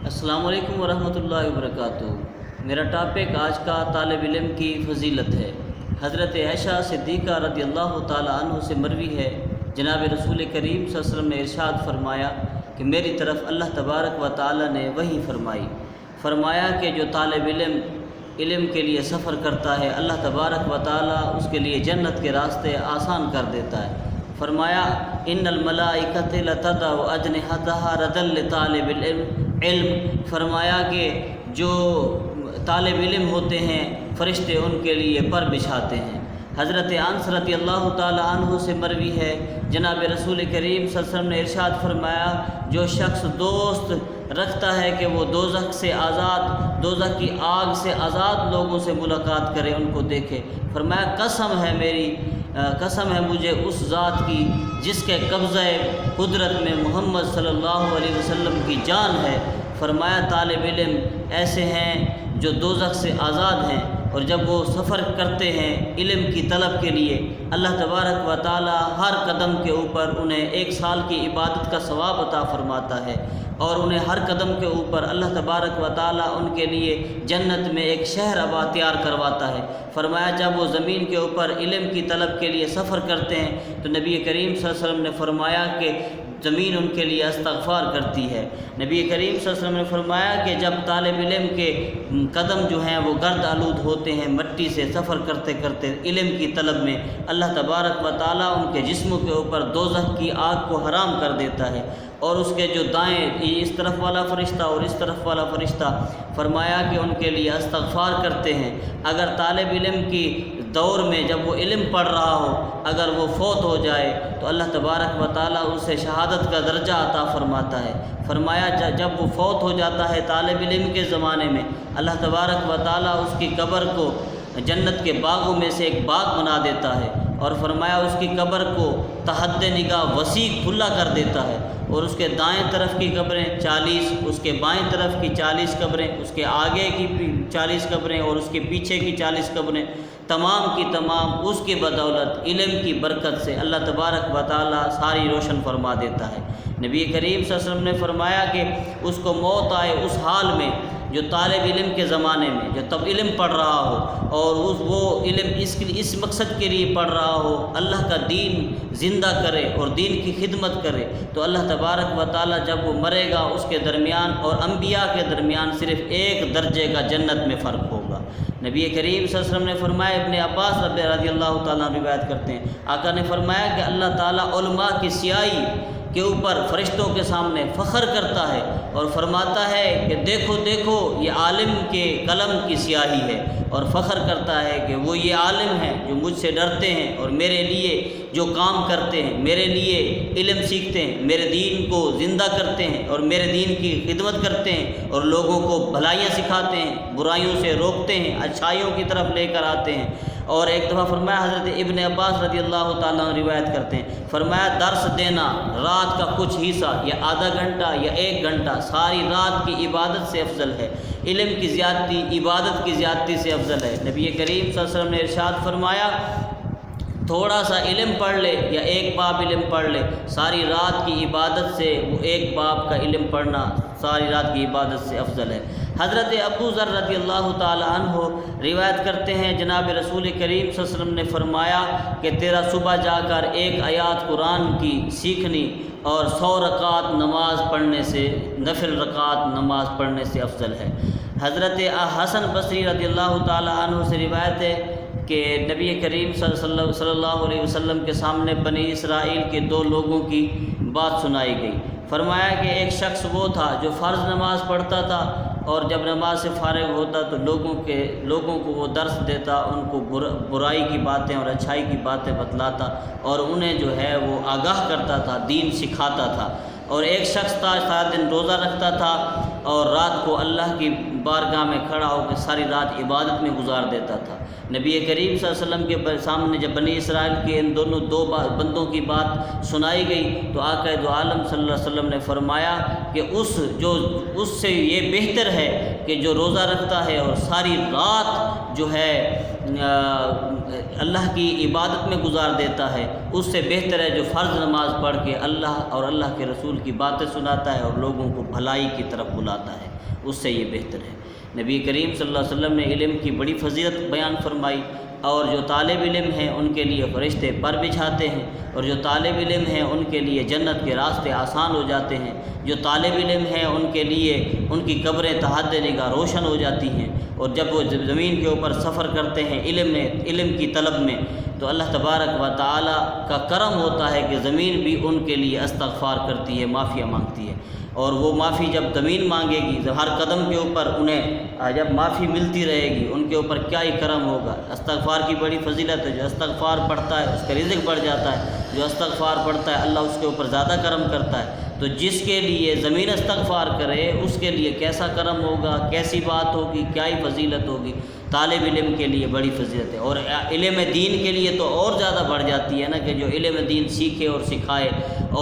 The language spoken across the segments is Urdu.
السلام علیکم ورحمۃ اللہ وبرکاتہ۔ میرا ٹاپک آج کا طالب علم کی فضیلت ہے۔ حضرت عائشہ صدیقہ رضی اللہ تعالی عنہ سے مروی ہے، جناب رسول کریم صلی اللہ علیہ وسلم نے ارشاد فرمایا کہ میری طرف اللہ تبارک و تعالی نے وحی فرمایا کہ جو طالب علم کے لیے سفر کرتا ہے، اللہ تبارک و تعالی اس کے لیے جنت کے راستے آسان کر دیتا ہے۔ فرمایا ان الملائکۃ لتضع اجنحتها ردا لطالب العلم، فرمایا کہ جو طالب علم ہوتے ہیں فرشتے ان کے لیے پر بچھاتے ہیں۔ حضرت انس رضی اللہ تعالی عنہ سے مروی ہے، جناب رسول کریم صلی اللہ علیہ وسلم نے ارشاد فرمایا جو شخص دوست رکھتا ہے کہ وہ دوزخ کی آگ سے آزاد لوگوں سے ملاقات کرے، ان کو دیکھے، فرمایا قسم ہے مجھے اس ذات کی جس کے قبضہ قدرت میں محمد صلی اللہ علیہ وسلم کی جان ہے۔ فرمایا طالب علم ایسے ہیں جو دوزخ سے آزاد ہیں، اور جب وہ سفر کرتے ہیں علم کی طلب کے لیے، اللہ تبارک و تعالی ہر قدم کے اوپر انہیں 1 سال کی عبادت کا ثواب عطا فرماتا ہے، اور انہیں ہر قدم کے اوپر اللہ تبارک و تعالی ان کے لیے جنت میں ایک شہر آباد تیار کرواتا ہے۔ فرمایا جب وہ زمین کے اوپر علم کی طلب کے لیے سفر کرتے ہیں تو نبی کریم صلی اللہ علیہ وسلم نے فرمایا کہ زمین ان کے لیے استغفار کرتی ہے۔ نبی کریم صلی اللہ علیہ وسلم نے فرمایا کہ جب طالب علم کے قدم جو ہیں وہ گرد آلود ہوتے ہیں مٹی سے، سفر کرتے کرتے علم کی طلب میں، اللہ تبارک و تعالیٰ ان کے جسموں کے اوپر دوزخ کی آگ کو حرام کر دیتا ہے، اور اس کے جو دائیں اس طرف والا فرشتہ اور اس طرف والا فرشتہ، فرمایا کہ ان کے لیے استغفار کرتے ہیں۔ اگر طالب علم کی دور میں جب وہ علم پڑھ رہا ہو، اگر وہ فوت ہو جائے تو اللہ تبارک و تعالیٰ اسے شہادت کا درجہ عطا فرماتا ہے۔ فرمایا جب وہ فوت ہو جاتا ہے طالب علم کے زمانے میں، اللہ تبارک و تعالیٰ اس کی قبر کو جنت کے باغوں میں سے ایک باغ بنا دیتا ہے، اور فرمایا اس کی قبر کو تحد نگاہ وسیع کھلا کر دیتا ہے، اور اس کے دائیں طرف کی قبریں 40، اس کے بائیں طرف کی 40 قبریں، اس کے آگے کی 40 قبریں اور اس کے پیچھے کی 40 قبریں، تمام کی تمام اس کی بدولت علم کی برکت سے اللہ تبارک و تعالیٰ ساری روشن فرما دیتا ہے۔ نبی کریم صلی اللہ علیہ وسلم نے فرمایا کہ اس کو موت آئے اس حال میں جو طالب علم کے زمانے میں جو تب علم پڑھ رہا ہو، اور وہ علم اس مقصد کے لیے پڑھ رہا ہو اللہ کا دین زندہ کرے اور دین کی خدمت کرے، تو اللہ تبارک و تعالیٰ جب وہ مرے گا اس کے درمیان اور انبیاء کے درمیان صرف 1 درجے کا جنت میں فرق ہوگا۔ نبی کریم صلی اللہ علیہ وسلم نے فرمایا، ابن عباس رضی اللہ تعالیٰ روایت کرتے ہیں، آقا نے فرمایا کہ اللہ تعالیٰ علماء کی سیاہی کے اوپر فرشتوں کے سامنے فخر کرتا ہے اور فرماتا ہے کہ دیکھو دیکھو یہ عالم کے قلم کی سیاہی ہے، اور فخر کرتا ہے کہ وہ یہ عالم ہیں جو مجھ سے ڈرتے ہیں اور میرے لیے جو کام کرتے ہیں، میرے لیے علم سیکھتے ہیں، میرے دین کو زندہ کرتے ہیں اور میرے دین کی خدمت کرتے ہیں، اور لوگوں کو بھلائیاں سکھاتے ہیں، برائیوں سے روکتے ہیں، اچھائیوں کی طرف لے کر آتے ہیں۔ اور ایک دفعہ فرمایا، حضرت ابن عباس رضی اللہ تعالیٰ عنہ روایت کرتے ہیں، فرمایا درس دینا رات کا کچھ حصہ یا آدھا گھنٹہ یا 1 گھنٹہ ساری رات کی عبادت سے افضل ہے، علم کی زیادتی عبادت کی زیادتی سے افضل ہے۔ نبی کریم صلی اللہ علیہ وسلم نے ارشاد فرمایا تھوڑا سا علم پڑھ لے یا 1 باب علم پڑھ لے، ساری رات کی عبادت سے وہ 1 باب کا علم پڑھنا ساری رات کی عبادت سے افضل ہے۔ حضرت ابو ذر رضی اللہ تعالی عنہ روایت کرتے ہیں، جناب رسول کریم صلی اللہ علیہ وسلم نے فرمایا کہ تیرا صبح جا کر 1 آیات قرآن کی سیکھنی اور 100 رکعت نماز پڑھنے سے، نفل رکعت نماز پڑھنے سے افضل ہے۔ حضرت حسن بصری رضی اللہ تعالی عنہ سے روایت ہے کہ نبی کریم صلی اللہ علیہ وسلم کے سامنے بنی اسرائیل کے 2 لوگوں کی بات سنائی گئی۔ فرمایا کہ ایک شخص وہ تھا جو فرض نماز پڑھتا تھا، اور جب نماز سے فارغ ہوتا تو لوگوں کو وہ درس دیتا، ان کو برائی کی باتیں اور اچھائی کی باتیں بتلاتا، اور انہیں جو ہے وہ آگاہ کرتا تھا، دین سکھاتا تھا۔ اور ایک شخص تھا سارا دن روزہ رکھتا تھا اور رات کو اللہ کی بارگاہ میں کھڑا ہو کے ساری رات عبادت میں گزار دیتا تھا۔ نبی کریم صلی اللہ علیہ وسلم کے سامنے جب بنی اسرائیل کے ان دونوں 2 بندوں کی بات سنائی گئی تو آقا دو عالم صلی اللہ علیہ وسلم نے فرمایا کہ اس سے یہ بہتر ہے کہ جو روزہ رکھتا ہے اور ساری رات جو ہے اللہ کی عبادت میں گزار دیتا ہے، اس سے بہتر ہے جو فرض نماز پڑھ کے اللہ اور اللہ کے رسول کی باتیں سناتا ہے اور لوگوں کو بھلائی کی طرف بلاتا ہے، اس سے یہ بہتر ہے۔ نبی کریم صلی اللہ علیہ وسلم نے علم کی بڑی فضیلت بیان فرمائی، اور جو طالب علم ہیں ان کے لیے فرشتے پر بچھاتے ہیں، اور جو طالب علم ہیں ان کے لیے جنت کے راستے آسان ہو جاتے ہیں، جو طالب علم ہیں ان کے لیے ان کی قبریں تحت نگاہ روشن ہو جاتی ہیں، اور جب وہ زمین کے اوپر سفر کرتے ہیں علم کی طلب میں، تو اللہ تبارک و تعالی کا کرم ہوتا ہے کہ زمین بھی ان کے لیے استغفار کرتی ہے، معافیاں مانگتی ہے، اور وہ معافی جب زمین مانگے گی، ہر قدم کے اوپر انہیں جب معافی ملتی رہے گی، ان کے اوپر کیا ہی کرم ہوگا۔ استغفار کی بڑی فضیلت ہے، جو استغفار پڑھتا ہے اس کا رزق بڑھ جاتا ہے، جو استغفار پڑھتا ہے اللہ اس کے اوپر زیادہ کرم کرتا ہے۔ تو جس کے لیے زمین استغفار کرے اس کے لیے کیسا کرم ہوگا، کیسی بات ہوگی، کیا ہی فضیلت ہوگی۔ طالب علم کے لیے بڑی فضیلت ہے، اور علم دین کے لیے تو اور زیادہ بڑھ جاتی ہے نا، کہ جو علم دین سیکھے اور سکھائے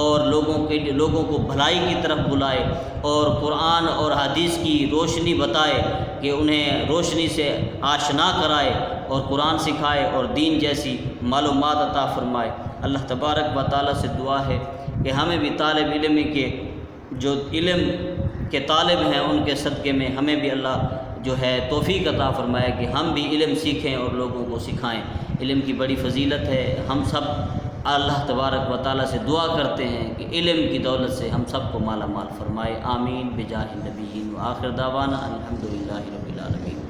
اور لوگوں کو بھلائی کی طرف بلائے، اور قرآن اور حدیث کی روشنی بتائے، کہ انہیں روشنی سے آشنا کرائے اور قرآن سکھائے اور دین جیسی معلومات عطا فرمائے۔ اللہ تبارک و تعالیٰ سے دعا ہے کہ ہمیں بھی طالب علم کے جو علم کے طالب ہیں ان کے صدقے میں ہمیں بھی اللہ جو ہے توفیق عطا فرمائے کہ ہم بھی علم سیکھیں اور لوگوں کو سکھائیں۔ علم کی بڑی فضیلت ہے، ہم سب اللہ تبارک و تعالیٰ سے دعا کرتے ہیں کہ علم کی دولت سے ہم سب کو مالا مال فرمائے، آمین بجاہ النبیین، وآخر دعوانا الحمدللہ رب العالمین۔